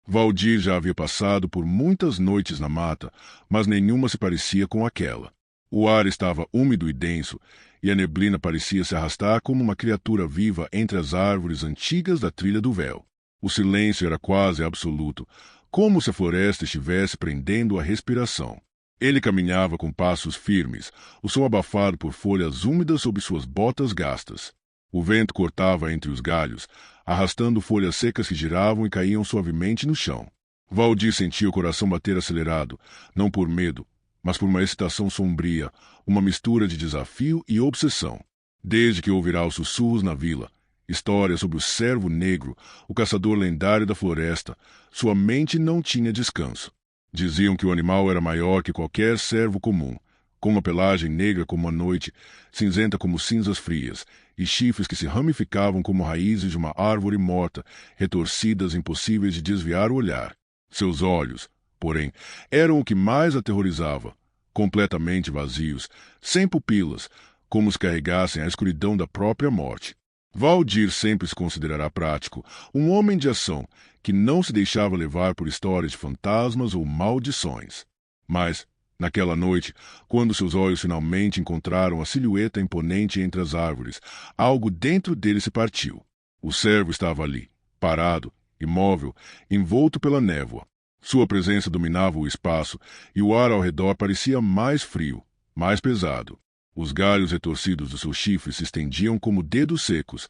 Valdir já havia passado por muitas noites na mata, mas nenhuma se parecia com aquela. O ar estava úmido e denso, e a neblina parecia se arrastar como uma criatura viva entre as árvores antigas da trilha do véu. O silêncio era quase absoluto, como se a floresta estivesse prendendo a respiração. Ele caminhava com passos firmes, o som abafado por folhas úmidas sob suas botas gastas. O vento cortava entre os galhos, arrastando folhas secas que giravam e caíam suavemente no chão. Valdir sentia o coração bater acelerado, não por medo, mas por uma excitação sombria, uma mistura de desafio e obsessão. Desde que ouvirá os sussurros na vila, histórias sobre o Cervo Negro, o caçador lendário da floresta, sua mente não tinha descanso. Diziam que o animal era maior que qualquer cervo comum, com uma pelagem negra como a noite, cinzenta como cinzas frias, e chifres que se ramificavam como raízes de uma árvore morta, retorcidas impossíveis de desviar o olhar. Seus olhos, porém, eram o que mais aterrorizava, completamente vazios, sem pupilas, como se carregassem a escuridão da própria morte. Valdir sempre se considerará prático, um homem de ação, que não se deixava levar por histórias de fantasmas ou maldições. Mas, naquela noite, quando seus olhos finalmente encontraram a silhueta imponente entre as árvores, algo dentro dele se partiu. O cervo estava ali, parado, imóvel, envolto pela névoa. Sua presença dominava o espaço e o ar ao redor parecia mais frio, mais pesado. Os galhos retorcidos dos seus chifres se estendiam como dedos secos,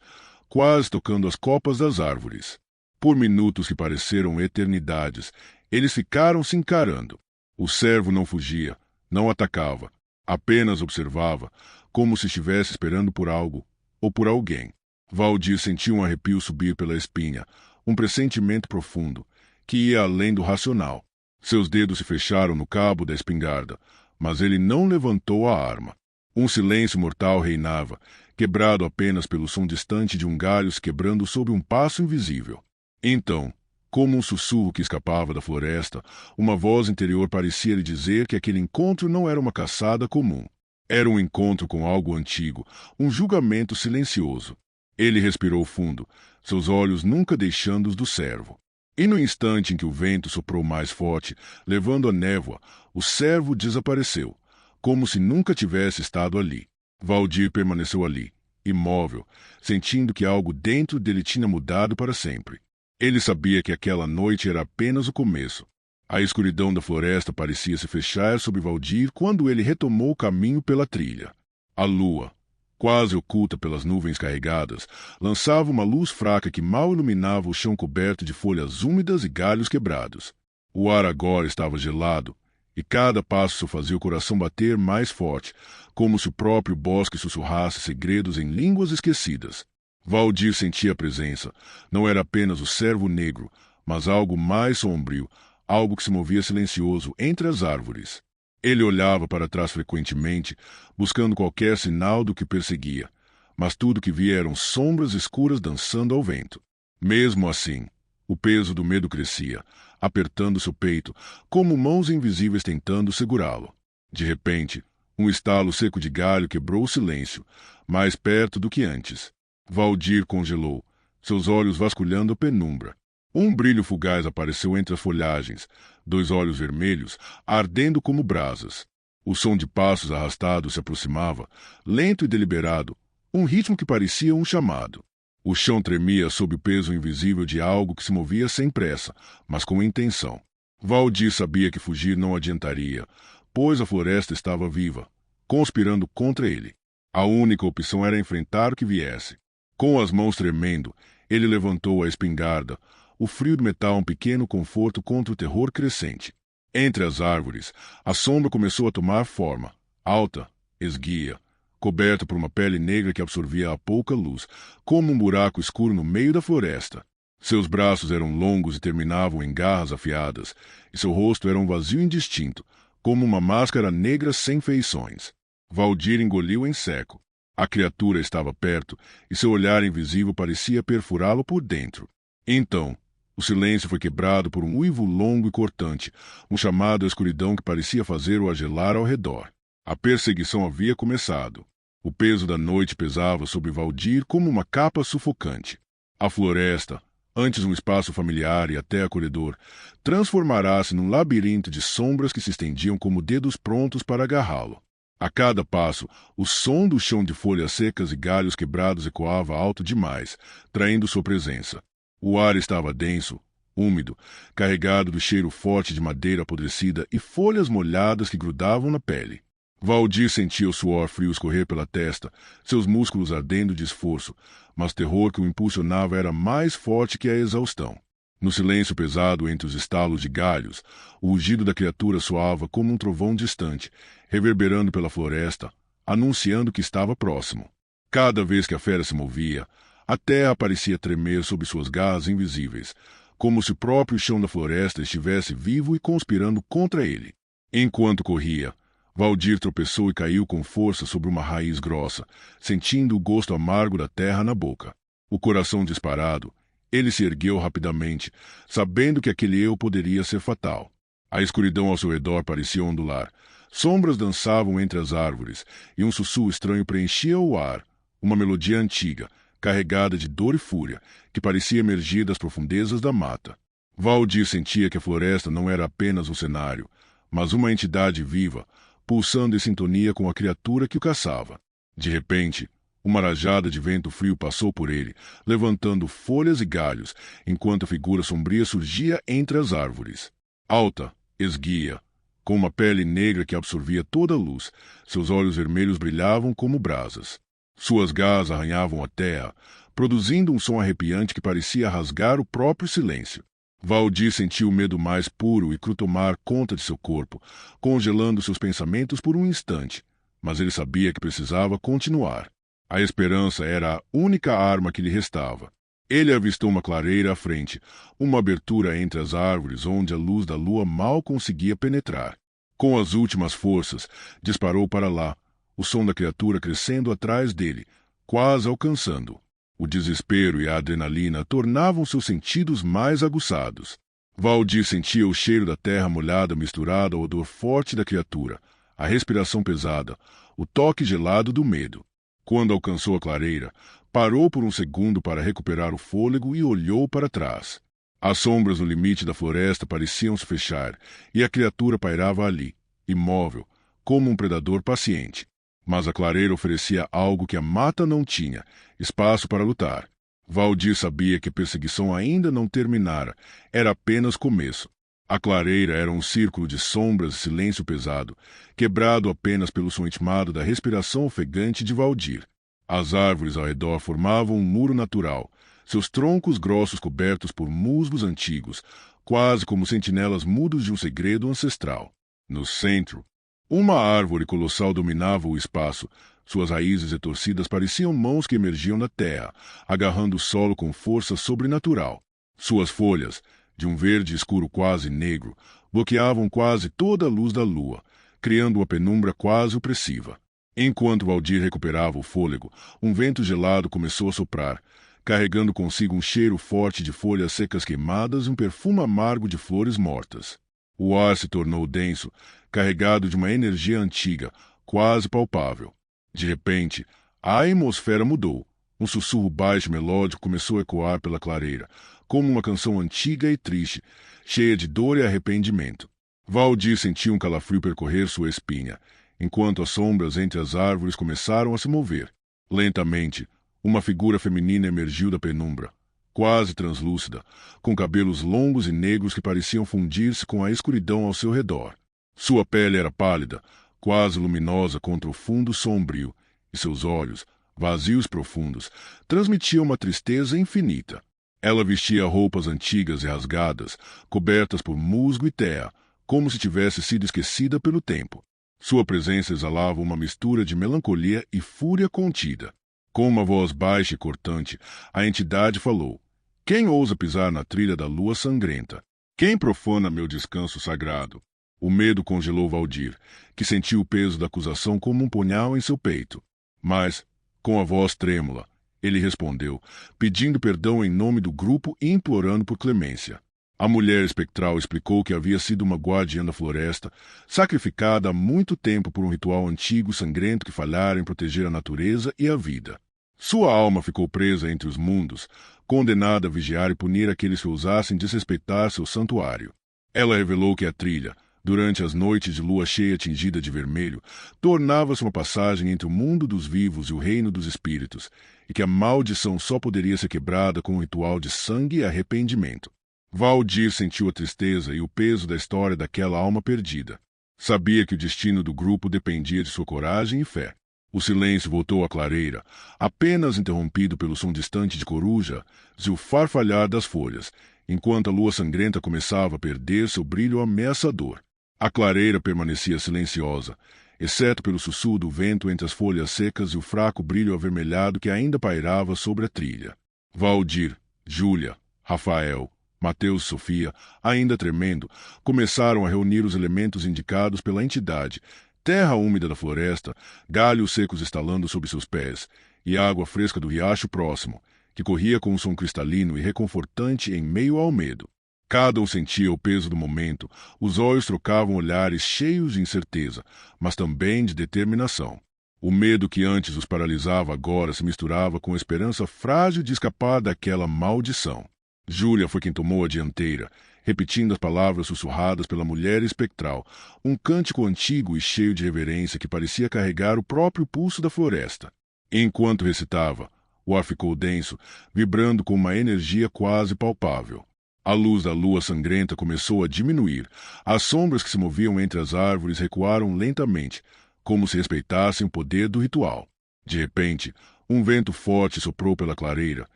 quase tocando as copas das árvores. Por minutos que pareceram eternidades, eles ficaram se encarando. O cervo não fugia, não atacava, apenas observava, como se estivesse esperando por algo ou por alguém. Valdir sentiu um arrepio subir pela espinha, um pressentimento profundo, que ia além do racional. Seus dedos se fecharam no cabo da espingarda, mas ele não levantou a arma. Um silêncio mortal reinava, quebrado apenas pelo som distante de um galho se quebrando sob um passo invisível. Então, como um sussurro que escapava da floresta, uma voz interior parecia lhe dizer que aquele encontro não era uma caçada comum. Era um encontro com algo antigo, um julgamento silencioso. Ele respirou fundo, seus olhos nunca deixando os do cervo. E no instante em que o vento soprou mais forte, levando a névoa, o cervo desapareceu, como se nunca tivesse estado ali. Valdir permaneceu ali, imóvel, sentindo que algo dentro dele tinha mudado para sempre. Ele sabia que aquela noite era apenas o começo. A escuridão da floresta parecia se fechar sobre Valdir quando ele retomou o caminho pela trilha. A lua, quase oculta pelas nuvens carregadas, lançava uma luz fraca que mal iluminava o chão coberto de folhas úmidas e galhos quebrados. O ar agora estava gelado, e cada passo fazia o coração bater mais forte, como se o próprio bosque sussurrasse segredos em línguas esquecidas. Valdir sentia a presença. Não era apenas o cervo negro, mas algo mais sombrio, algo que se movia silencioso entre as árvores. Ele olhava para trás frequentemente, buscando qualquer sinal do que perseguia, mas tudo que via eram sombras escuras dançando ao vento. Mesmo assim, o peso do medo crescia, apertando seu peito, como mãos invisíveis tentando segurá-lo. De repente, um estalo seco de galho quebrou o silêncio, mais perto do que antes. Valdir congelou, seus olhos vasculhando a penumbra. Um brilho fugaz apareceu entre as folhagens, dois olhos vermelhos, ardendo como brasas. O som de passos arrastados se aproximava, lento e deliberado, um ritmo que parecia um chamado. O chão tremia sob o peso invisível de algo que se movia sem pressa, mas com intenção. Valdir sabia que fugir não adiantaria, pois a floresta estava viva, conspirando contra ele. A única opção era enfrentar o que viesse. Com as mãos tremendo, ele levantou a espingarda, o frio do metal um pequeno conforto contra o terror crescente. Entre as árvores, a sombra começou a tomar forma, alta, esguia, coberta por uma pele negra que absorvia a pouca luz, como um buraco escuro no meio da floresta. Seus braços eram longos e terminavam em garras afiadas, e seu rosto era um vazio indistinto, como uma máscara negra sem feições. Valdir engoliu em seco. A criatura estava perto, e seu olhar invisível parecia perfurá-lo por dentro. Então, o silêncio foi quebrado por um uivo longo e cortante, um chamado à escuridão que parecia fazer-o gelar ao redor. A perseguição havia começado. O peso da noite pesava sobre Valdir como uma capa sufocante. A floresta, Antes um espaço familiar e até acolhedor, transformará-se num labirinto de sombras que se estendiam como dedos prontos para agarrá-lo. A cada passo, o som do chão de folhas secas e galhos quebrados ecoava alto demais, traindo sua presença. O ar estava denso, úmido, carregado do cheiro forte de madeira apodrecida e folhas molhadas que grudavam na pele. Valdir sentia o suor frio escorrer pela testa, seus músculos ardendo de esforço, mas o terror que o impulsionava era mais forte que a exaustão. No silêncio pesado entre os estalos de galhos, o rugido da criatura soava como um trovão distante, reverberando pela floresta, anunciando que estava próximo. Cada vez que a fera se movia, a terra parecia tremer sob suas garras invisíveis, como se o próprio chão da floresta estivesse vivo e conspirando contra ele. Enquanto corria, Valdir tropeçou e caiu com força sobre uma raiz grossa, sentindo o gosto amargo da terra na boca. O coração disparado, ele se ergueu rapidamente, sabendo que aquele erro poderia ser fatal. A escuridão ao seu redor parecia ondular. Sombras dançavam entre as árvores, e um sussurro estranho preenchia o ar, uma melodia antiga, carregada de dor e fúria, que parecia emergir das profundezas da mata. Valdir sentia que a floresta não era apenas um cenário, mas uma entidade viva, pulsando em sintonia com a criatura que o caçava. De repente, uma rajada de vento frio passou por ele, levantando folhas e galhos, enquanto a figura sombria surgia entre as árvores. Alta, esguia, com uma pele negra que absorvia toda a luz, seus olhos vermelhos brilhavam como brasas. Suas garras arranhavam a terra, produzindo um som arrepiante que parecia rasgar o próprio silêncio. Valdir sentiu o medo mais puro e cru tomar conta de seu corpo, congelando seus pensamentos por um instante, mas ele sabia que precisava continuar. A esperança era a única arma que lhe restava. Ele avistou uma clareira à frente, uma abertura entre as árvores onde a luz da lua mal conseguia penetrar. Com as últimas forças, disparou para lá, o som da criatura crescendo atrás dele, quase alcançando. O desespero e a adrenalina tornavam seus sentidos mais aguçados. Valdir sentia o cheiro da terra molhada misturado ao odor forte da criatura, a respiração pesada, o toque gelado do medo. Quando alcançou a clareira, parou por um segundo para recuperar o fôlego e olhou para trás. As sombras no limite da floresta pareciam se fechar, e a criatura pairava ali, imóvel, como um predador paciente. Mas a clareira oferecia algo que a mata não tinha, espaço para lutar. Valdir sabia que a perseguição ainda não terminara, era apenas começo. A clareira era um círculo de sombras e silêncio pesado, quebrado apenas pelo som intimado da respiração ofegante de Valdir. As árvores ao redor formavam um muro natural, seus troncos grossos cobertos por musgos antigos, quase como sentinelas mudos de um segredo ancestral. No centro, uma árvore colossal dominava o espaço. Suas raízes retorcidas pareciam mãos que emergiam da terra, agarrando o solo com força sobrenatural. Suas folhas, de um verde escuro quase negro, bloqueavam quase toda a luz da lua, criando uma penumbra quase opressiva. Enquanto Valdir recuperava o fôlego, um vento gelado começou a soprar, carregando consigo um cheiro forte de folhas secas queimadas e um perfume amargo de flores mortas. O ar se tornou denso, carregado de uma energia antiga, quase palpável. De repente, a atmosfera mudou. Um sussurro baixo e melódico começou a ecoar pela clareira, como uma canção antiga e triste, cheia de dor e arrependimento. Valdir sentiu um calafrio percorrer sua espinha, enquanto as sombras entre as árvores começaram a se mover. Lentamente, uma figura feminina emergiu da penumbra, quase translúcida, com cabelos longos e negros que pareciam fundir-se com a escuridão ao seu redor. Sua pele era pálida, quase luminosa contra o fundo sombrio, e seus olhos, vazios profundos, transmitiam uma tristeza infinita. Ela vestia roupas antigas e rasgadas, cobertas por musgo e terra, como se tivesse sido esquecida pelo tempo. Sua presença exalava uma mistura de melancolia e fúria contida. Com uma voz baixa e cortante, a entidade falou: "Quem ousa pisar na trilha da lua sangrenta? Quem profana meu descanso sagrado?" O medo congelou Valdir, que sentiu o peso da acusação como um punhal em seu peito. Mas, com a voz trêmula, ele respondeu, pedindo perdão em nome do grupo e implorando por clemência. A mulher espectral explicou que havia sido uma guardiã da floresta, sacrificada há muito tempo por um ritual antigo e sangrento que falhara em proteger a natureza e a vida. Sua alma ficou presa entre os mundos, condenada a vigiar e punir aqueles que ousassem desrespeitar seu santuário. Ela revelou que a trilha, durante as noites de lua cheia tingida de vermelho, tornava-se uma passagem entre o mundo dos vivos e o reino dos espíritos, e que a maldição só poderia ser quebrada com um ritual de sangue e arrependimento. Valdir sentiu a tristeza e o peso da história daquela alma perdida. Sabia que o destino do grupo dependia de sua coragem e fé. O silêncio voltou à clareira, apenas interrompido pelo som distante de corujas e o farfalhar das folhas, enquanto a lua sangrenta começava a perder seu brilho ameaçador. A clareira permanecia silenciosa, exceto pelo sussurro do vento entre as folhas secas e o fraco brilho avermelhado que ainda pairava sobre a trilha. Valdir, Júlia, Rafael, Mateus e Sofia, ainda tremendo, começaram a reunir os elementos indicados pela entidade: terra úmida da floresta, galhos secos estalando sob seus pés, e água fresca do riacho próximo, que corria com um som cristalino e reconfortante em meio ao medo. Cada um sentia o peso do momento, os olhos trocavam olhares cheios de incerteza, mas também de determinação. O medo que antes os paralisava agora se misturava com a esperança frágil de escapar daquela maldição. Júlia foi quem tomou a dianteira, repetindo as palavras sussurradas pela mulher espectral, um cântico antigo e cheio de reverência que parecia carregar o próprio pulso da floresta. Enquanto recitava, o ar ficou denso, vibrando com uma energia quase palpável. A luz da lua sangrenta começou a diminuir. As sombras que se moviam entre as árvores recuaram lentamente, como se respeitassem o poder do ritual. De repente, um vento forte soprou pela clareira,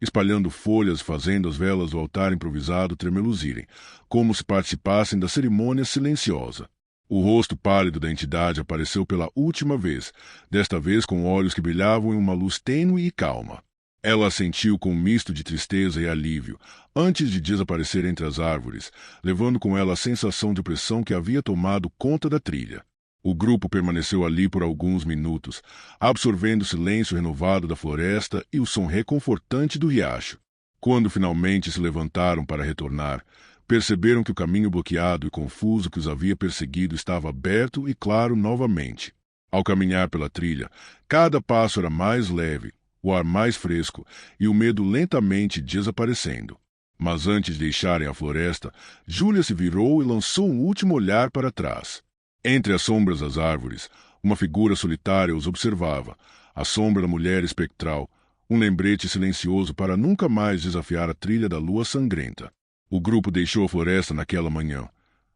espalhando folhas e fazendo as velas do altar improvisado tremeluzirem, como se participassem da cerimônia silenciosa. O rosto pálido da entidade apareceu pela última vez, desta vez com olhos que brilhavam em uma luz tênue e calma. Ela a sentiu com um misto de tristeza e alívio, antes de desaparecer entre as árvores, levando com ela a sensação de opressão que havia tomado conta da trilha. O grupo permaneceu ali por alguns minutos, absorvendo o silêncio renovado da floresta e o som reconfortante do riacho. Quando finalmente se levantaram para retornar, perceberam que o caminho bloqueado e confuso que os havia perseguido estava aberto e claro novamente. Ao caminhar pela trilha, cada passo era mais leve, o ar mais fresco e o medo lentamente desaparecendo. Mas antes de deixarem a floresta, Júlia se virou e lançou um último olhar para trás. Entre as sombras das árvores, uma figura solitária os observava, a sombra da mulher espectral, um lembrete silencioso para nunca mais desafiar a trilha da lua sangrenta. O grupo deixou a floresta naquela manhã,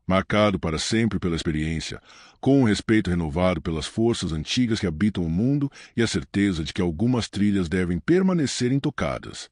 marcado para sempre pela experiência, com um respeito renovado pelas forças antigas que habitam o mundo e a certeza de que algumas trilhas devem permanecer intocadas.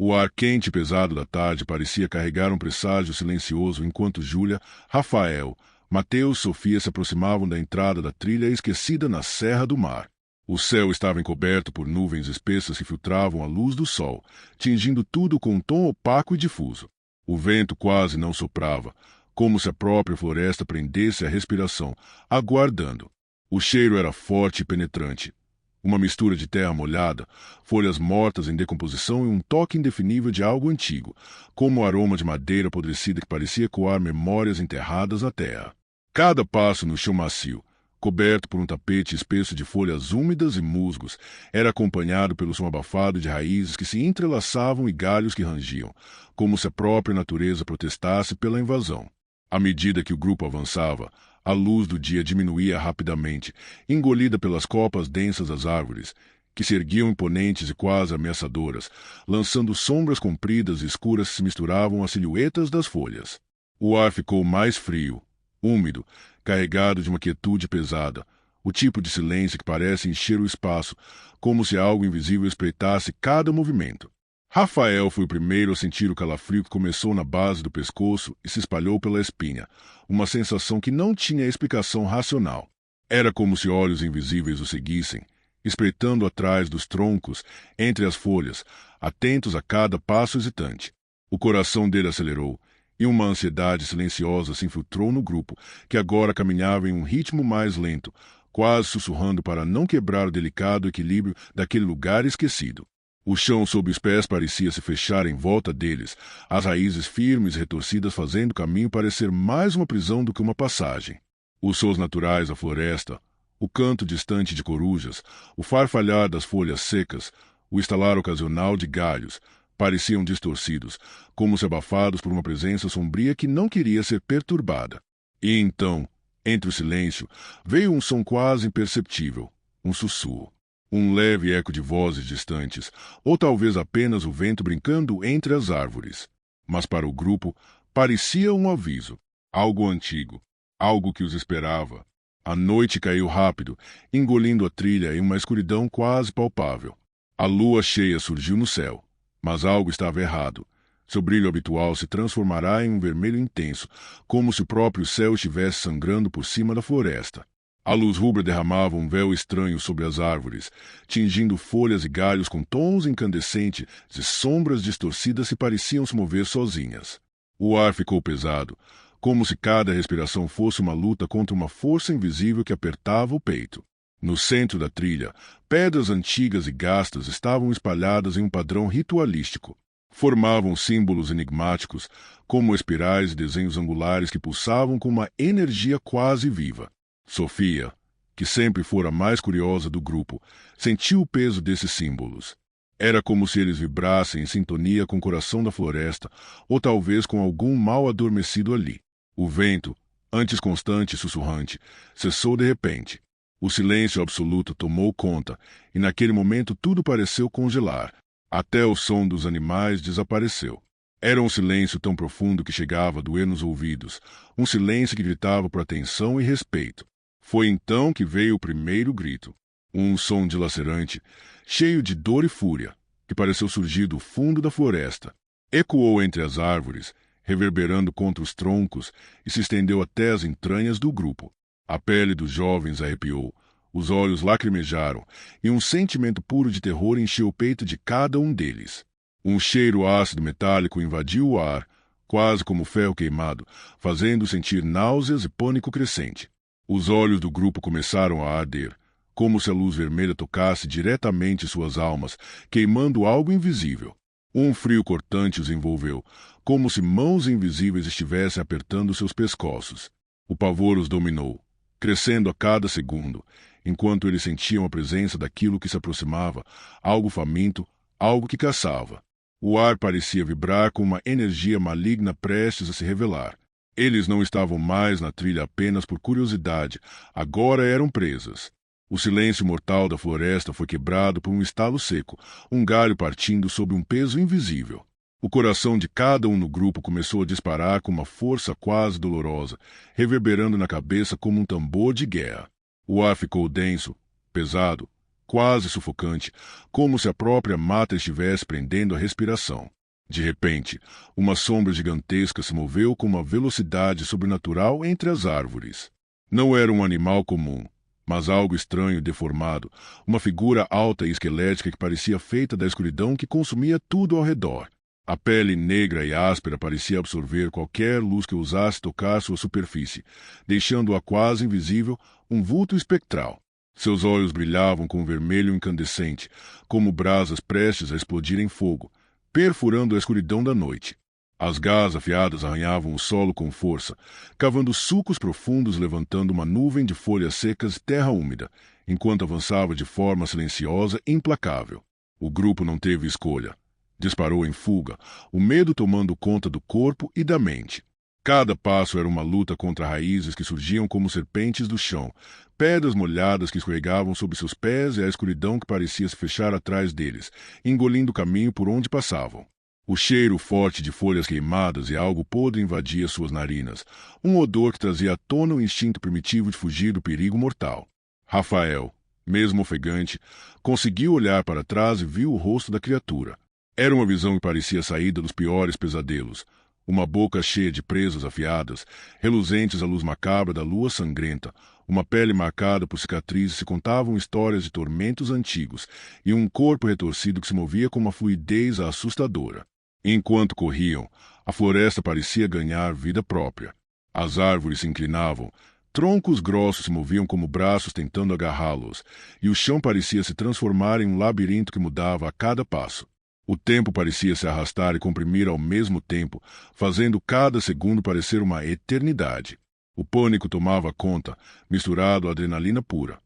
O ar quente e pesado da tarde parecia carregar um presságio silencioso enquanto Júlia, Rafael, Mateus e Sofia se aproximavam da entrada da trilha esquecida na Serra do Mar. O céu estava encoberto por nuvens espessas que filtravam a luz do sol, tingindo tudo com um tom opaco e difuso. O vento quase não soprava, como se a própria floresta prendesse a respiração, aguardando. O cheiro era forte e penetrante. Uma mistura de terra molhada, folhas mortas em decomposição e um toque indefinível de algo antigo, como o aroma de madeira apodrecida que parecia ecoar memórias enterradas na terra. Cada passo no chão macio, coberto por um tapete espesso de folhas úmidas e musgos, era acompanhado pelo som abafado de raízes que se entrelaçavam e galhos que rangiam, como se a própria natureza protestasse pela invasão. À medida que o grupo avançava, a luz do dia diminuía rapidamente, engolida pelas copas densas das árvores, que se erguiam imponentes e quase ameaçadoras, lançando sombras compridas e escuras que se misturavam às silhuetas das folhas. O ar ficou mais frio, úmido, carregado de uma quietude pesada, o tipo de silêncio que parece encher o espaço, como se algo invisível espreitasse cada movimento. Rafael foi o primeiro a sentir o calafrio que começou na base do pescoço e se espalhou pela espinha, uma sensação que não tinha explicação racional. Era como se olhos invisíveis o seguissem, espreitando atrás dos troncos, entre as folhas, atentos a cada passo hesitante. O coração dele acelerou, e uma ansiedade silenciosa se infiltrou no grupo, que agora caminhava em um ritmo mais lento, quase sussurrando para não quebrar o delicado equilíbrio daquele lugar esquecido. O chão sob os pés parecia se fechar em volta deles, as raízes firmes e retorcidas fazendo o caminho parecer mais uma prisão do que uma passagem. Os sons naturais da floresta, o canto distante de corujas, o farfalhar das folhas secas, o estalar ocasional de galhos, pareciam distorcidos, como se abafados por uma presença sombria que não queria ser perturbada. E então, entre o silêncio, veio um som quase imperceptível, um sussurro, um leve eco de vozes distantes, ou talvez apenas o vento brincando entre as árvores. Mas para o grupo, parecia um aviso, algo antigo, algo que os esperava. A noite caiu rápido, engolindo a trilha em uma escuridão quase palpável. A lua cheia surgiu no céu, mas algo estava errado. Seu brilho habitual se transformará em um vermelho intenso, como se o próprio céu estivesse sangrando por cima da floresta. A luz rubra derramava um véu estranho sobre as árvores, tingindo folhas e galhos com tons incandescentes e sombras distorcidas que pareciam se mover sozinhas. O ar ficou pesado, como se cada respiração fosse uma luta contra uma força invisível que apertava o peito. No centro da trilha, pedras antigas e gastas estavam espalhadas em um padrão ritualístico. Formavam símbolos enigmáticos, como espirais e desenhos angulares que pulsavam com uma energia quase viva. Sofia, que sempre fora a mais curiosa do grupo, sentiu o peso desses símbolos. Era como se eles vibrassem em sintonia com o coração da floresta, ou talvez com algum mal adormecido ali. O vento, antes constante e sussurrante, cessou de repente. O silêncio absoluto tomou conta, e naquele momento tudo pareceu congelar. Até o som dos animais desapareceu. Era um silêncio tão profundo que chegava a doer nos ouvidos, um silêncio que gritava por atenção e respeito. Foi então que veio o primeiro grito, um som dilacerante, cheio de dor e fúria, que pareceu surgir do fundo da floresta. Ecoou entre as árvores, reverberando contra os troncos, e se estendeu até as entranhas do grupo. A pele dos jovens arrepiou, os olhos lacrimejaram, e um sentimento puro de terror encheu o peito de cada um deles. Um cheiro ácido metálico invadiu o ar, quase como ferro queimado, fazendo sentir náuseas e pânico crescente. Os olhos do grupo começaram a arder, como se a luz vermelha tocasse diretamente suas almas, queimando algo invisível. Um frio cortante os envolveu, como se mãos invisíveis estivessem apertando seus pescoços. O pavor os dominou, crescendo a cada segundo, enquanto eles sentiam a presença daquilo que se aproximava, algo faminto, algo que caçava. O ar parecia vibrar com uma energia maligna prestes a se revelar. Eles não estavam mais na trilha apenas por curiosidade, agora eram presas. O silêncio mortal da floresta foi quebrado por um estalo seco, um galho partindo sob um peso invisível. O coração de cada um no grupo começou a disparar com uma força quase dolorosa, reverberando na cabeça como um tambor de guerra. O ar ficou denso, pesado, quase sufocante, como se a própria mata estivesse prendendo a respiração. De repente, uma sombra gigantesca se moveu com uma velocidade sobrenatural entre as árvores. Não era um animal comum, mas algo estranho e deformado, uma figura alta e esquelética que parecia feita da escuridão que consumia tudo ao redor. A pele negra e áspera parecia absorver qualquer luz que ousasse tocar sua superfície, deixando-a quase invisível, um vulto espectral. Seus olhos brilhavam com um vermelho incandescente, como brasas prestes a explodir em fogo, perfurando a escuridão da noite. As garras afiadas arranhavam o solo com força, cavando sulcos profundos, levantando uma nuvem de folhas secas e terra úmida, enquanto avançava de forma silenciosa e implacável. O grupo não teve escolha. Disparou em fuga, o medo tomando conta do corpo e da mente. Cada passo era uma luta contra raízes que surgiam como serpentes do chão, pedras molhadas que escorregavam sob seus pés e a escuridão que parecia se fechar atrás deles, engolindo o caminho por onde passavam. O cheiro forte de folhas queimadas e algo podre invadia suas narinas, um odor que trazia à tona o instinto primitivo de fugir do perigo mortal. Rafael, mesmo ofegante, conseguiu olhar para trás e viu o rosto da criatura. Era uma visão que parecia saída dos piores pesadelos. Uma boca cheia de presas afiadas, reluzentes à luz macabra da lua sangrenta, uma pele marcada por cicatrizes que contavam histórias de tormentos antigos, e um corpo retorcido que se movia com uma fluidez assustadora. Enquanto corriam, a floresta parecia ganhar vida própria. As árvores se inclinavam, troncos grossos se moviam como braços tentando agarrá-los, e o chão parecia se transformar em um labirinto que mudava a cada passo. O tempo parecia se arrastar e comprimir ao mesmo tempo, fazendo cada segundo parecer uma eternidade. O pânico tomava conta, misturado à adrenalina pura.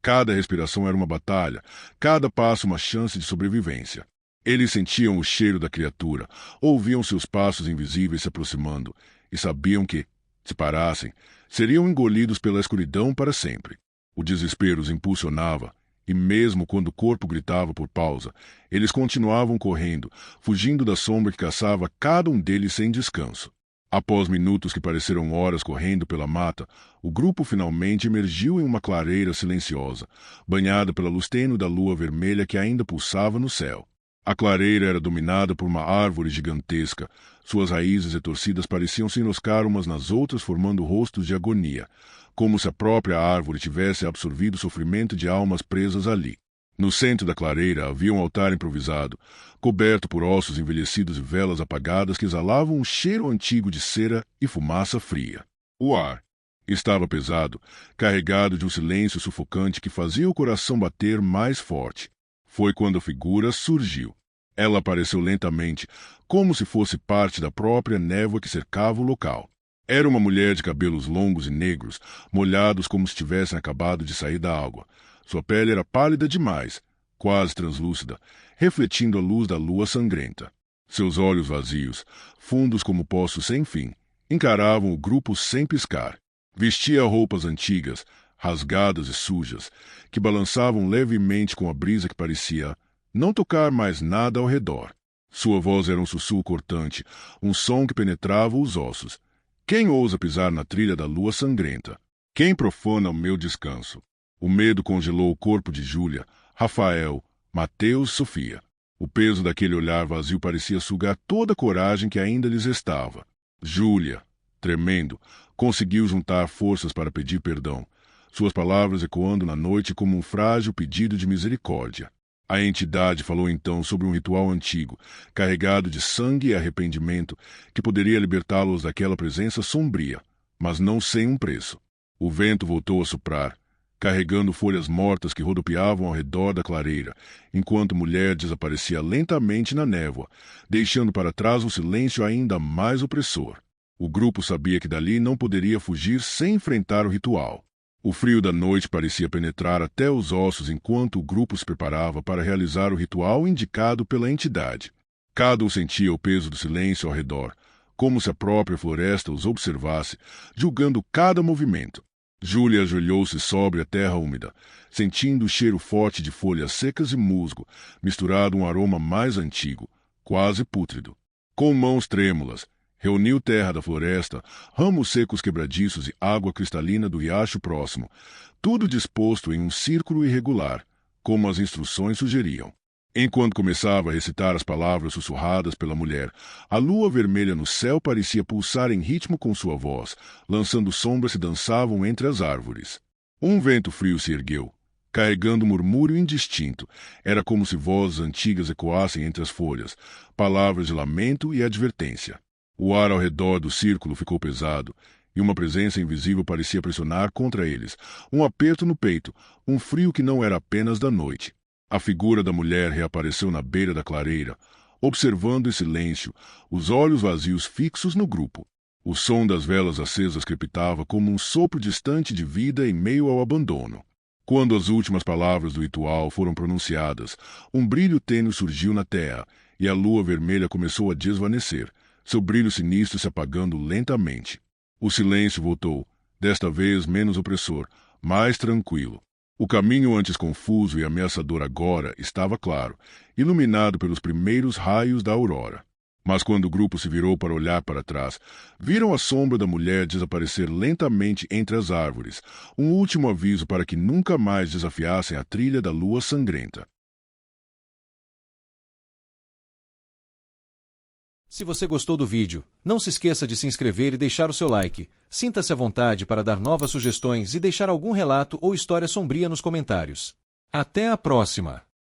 Cada respiração era uma batalha, cada passo uma chance de sobrevivência. Eles sentiam o cheiro da criatura, ouviam seus passos invisíveis se aproximando e sabiam que, se parassem, seriam engolidos pela escuridão para sempre. O desespero os impulsionava, e mesmo quando o corpo gritava por pausa, eles continuavam correndo, fugindo da sombra que caçava cada um deles sem descanso. Após minutos que pareceram horas correndo pela mata, o grupo finalmente emergiu em uma clareira silenciosa, banhada pela luz tênue da lua vermelha que ainda pulsava no céu. A clareira era dominada por uma árvore gigantesca. Suas raízes retorcidas pareciam se enroscar umas nas outras, formando rostos de agonia, como se a própria árvore tivesse absorvido o sofrimento de almas presas ali. No centro da clareira havia um altar improvisado, coberto por ossos envelhecidos e velas apagadas que exalavam um cheiro antigo de cera e fumaça fria. O ar estava pesado, carregado de um silêncio sufocante que fazia o coração bater mais forte. Foi quando a figura surgiu. Ela apareceu lentamente, como se fosse parte da própria névoa que cercava o local. Era uma mulher de cabelos longos e negros, molhados como se tivessem acabado de sair da água. Sua pele era pálida demais, quase translúcida, refletindo a luz da lua sangrenta. Seus olhos vazios, fundos como poços sem fim, encaravam o grupo sem piscar. Vestia roupas antigas, rasgadas e sujas, que balançavam levemente com a brisa que parecia não tocar mais nada ao redor. Sua voz era um sussurro cortante, um som que penetrava os ossos. Quem ousa pisar na trilha da lua sangrenta? Quem profana o meu descanso? O medo congelou o corpo de Júlia, Rafael, Mateus e Sofia. O peso daquele olhar vazio parecia sugar toda a coragem que ainda lhes restava. Júlia, tremendo, conseguiu juntar forças para pedir perdão, suas palavras ecoando na noite como um frágil pedido de misericórdia. A entidade falou então sobre um ritual antigo, carregado de sangue e arrependimento, que poderia libertá-los daquela presença sombria, mas não sem um preço. O vento voltou a soprar, carregando folhas mortas que rodopiavam ao redor da clareira, enquanto a mulher desaparecia lentamente na névoa, deixando para trás um silêncio ainda mais opressor. O grupo sabia que dali não poderia fugir sem enfrentar o ritual. O frio da noite parecia penetrar até os ossos enquanto o grupo se preparava para realizar o ritual indicado pela entidade. Cada um sentia o peso do silêncio ao redor, como se a própria floresta os observasse, julgando cada movimento. Júlia ajoelhou-se sobre a terra úmida, sentindo o cheiro forte de folhas secas e musgo, misturado a um aroma mais antigo, quase pútrido. Com mãos trêmulas, reuniu terra da floresta, ramos secos quebradiços e água cristalina do riacho próximo, tudo disposto em um círculo irregular, como as instruções sugeriam. Enquanto começava a recitar as palavras sussurradas pela mulher, a lua vermelha no céu parecia pulsar em ritmo com sua voz, lançando sombras que dançavam entre as árvores. Um vento frio se ergueu, carregando um murmúrio indistinto. Era como se vozes antigas ecoassem entre as folhas, palavras de lamento e advertência. O ar ao redor do círculo ficou pesado, e uma presença invisível parecia pressionar contra eles, um aperto no peito, um frio que não era apenas da noite. A figura da mulher reapareceu na beira da clareira, observando em silêncio, os olhos vazios fixos no grupo. O som das velas acesas crepitava como um sopro distante de vida em meio ao abandono. Quando as últimas palavras do ritual foram pronunciadas, um brilho tênue surgiu na terra, e a lua vermelha começou a desvanecer, seu brilho sinistro se apagando lentamente. O silêncio voltou, desta vez menos opressor, mais tranquilo. O caminho antes confuso e ameaçador agora estava claro, iluminado pelos primeiros raios da aurora. Mas quando o grupo se virou para olhar para trás, viram a sombra da mulher desaparecer lentamente entre as árvores, um último aviso para que nunca mais desafiassem a trilha da lua sangrenta. Se você gostou do vídeo, não se esqueça de se inscrever e deixar o seu like. Sinta-se à vontade para dar novas sugestões e deixar algum relato ou história sombria nos comentários. Até a próxima!